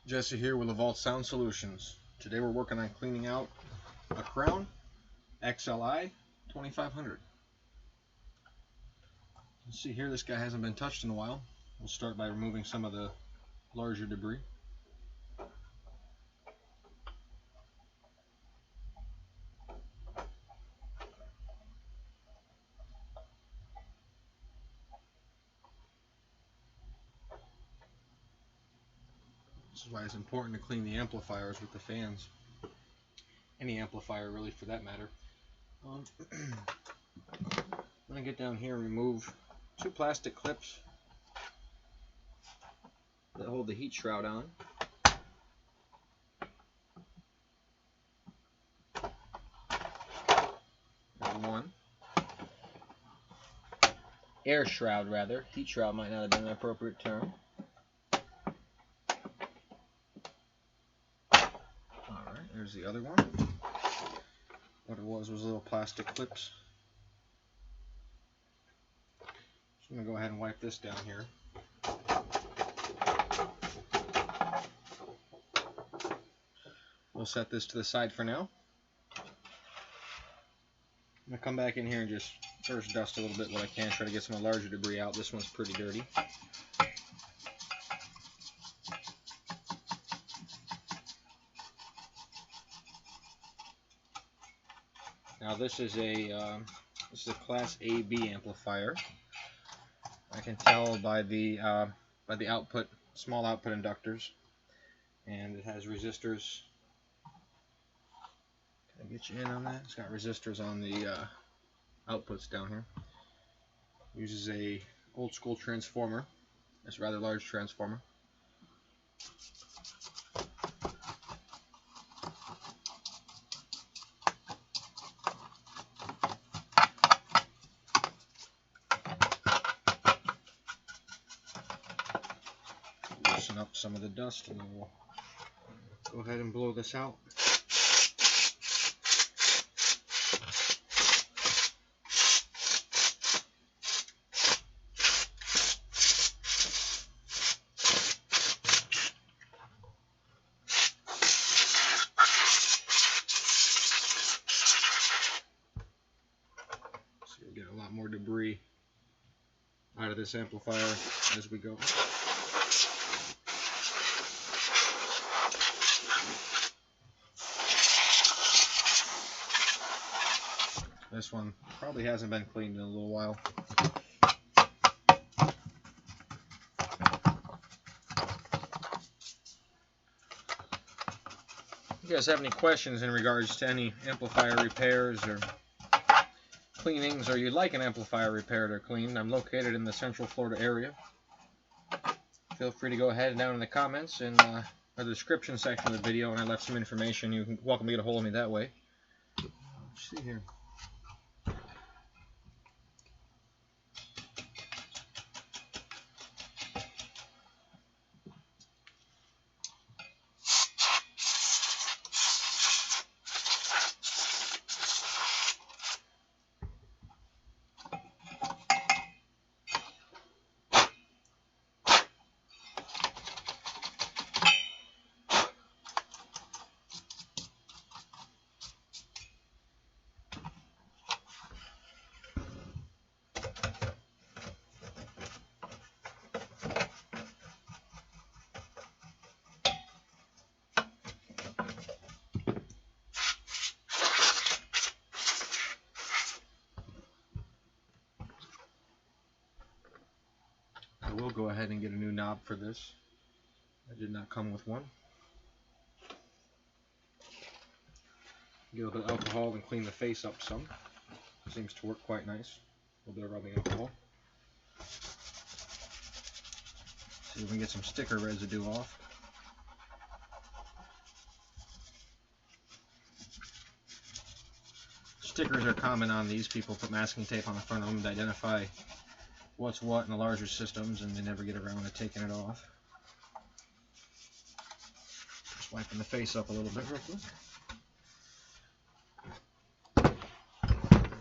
Jesse here with Evolved Sound Solutions. Today we're working on cleaning out a Crown XLI 2500. You see here, this guy hasn't been touched in a while. We'll start by removing some of the larger debris. This is why it's important to clean the amplifiers with the fans. Any amplifier really, for that matter. I'm going to get down here and remove two plastic clips that hold the heat shroud on. And one. Air shroud, rather. Heat shroud might not have been an appropriate term. Alright, there's the other one. What it was little plastic clips. So I'm going to go ahead and wipe this down here. We'll set this to the side for now. I'm going to come back in here and just first dust a little bit what I can, try to get some of the larger debris out. This one's pretty dirty. Now this is a Class AB amplifier. I can tell by the output, small output inductors, and it has resistors. Can I get you in on that? It's got resistors on the outputs down here. Uses a old school transformer. It's a rather large transformer. Loosen up some of the dust and then we'll go ahead and blow this out. Get a lot more debris out of this amplifier as we go. This one probably hasn't been cleaned in a little while. If you guys have any questions in regards to any amplifier repairs or cleanings, or you'd like an amplifier repaired or cleaned, I'm located in the Central Florida area. Feel free to go ahead and down in the comments and the description section of the video, and I left some information. You're welcome to get a hold of me that way. Let's see here. I will go ahead and get a new knob for this. I did not come with one. Get a little bit of alcohol and clean the face up some. Seems to work quite nice. A little bit of rubbing alcohol. See if we can get some sticker residue off. Stickers are common on these. People put masking tape on the front of them to identify what's what in the larger systems, and they never get around to taking it off. Just wiping the face up a little bit real quick.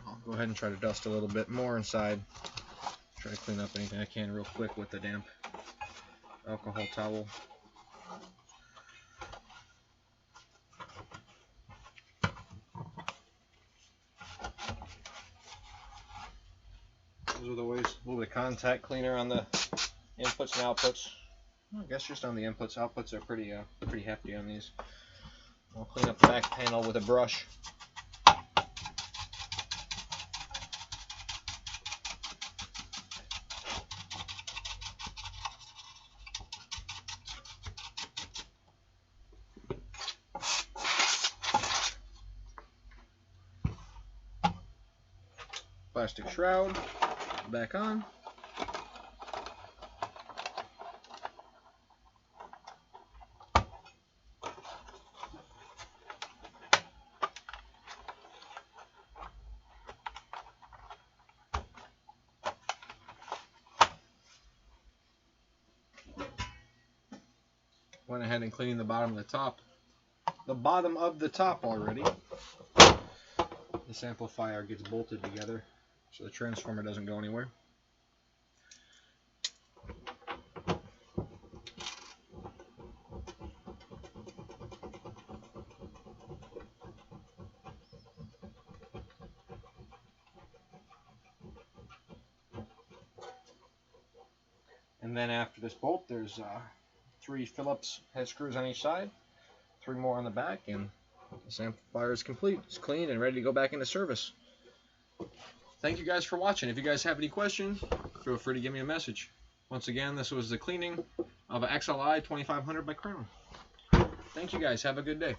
I'll go ahead and try to dust a little bit more inside. Try to clean up anything I can real quick with the damp alcohol towel. Those are the ways. A little bit of contact cleaner on the inputs and outputs. I guess just on the inputs. Outputs are pretty hefty on these. I'll clean up the back panel with a brush. Plastic shroud back on. Went ahead and cleaned the bottom of the top. The bottom of the top already. This amplifier gets bolted together so the transformer doesn't go anywhere. And then after this bolt, there's 3 Phillips head screws on each side, 3 more on the back, and this amplifier is complete. It's clean and ready to go back into service. Thank you guys for watching. If you guys have any questions, feel free to give me a message. Once again, this was the cleaning of an XLI 2500 by Crown. Thank you guys. Have a good day.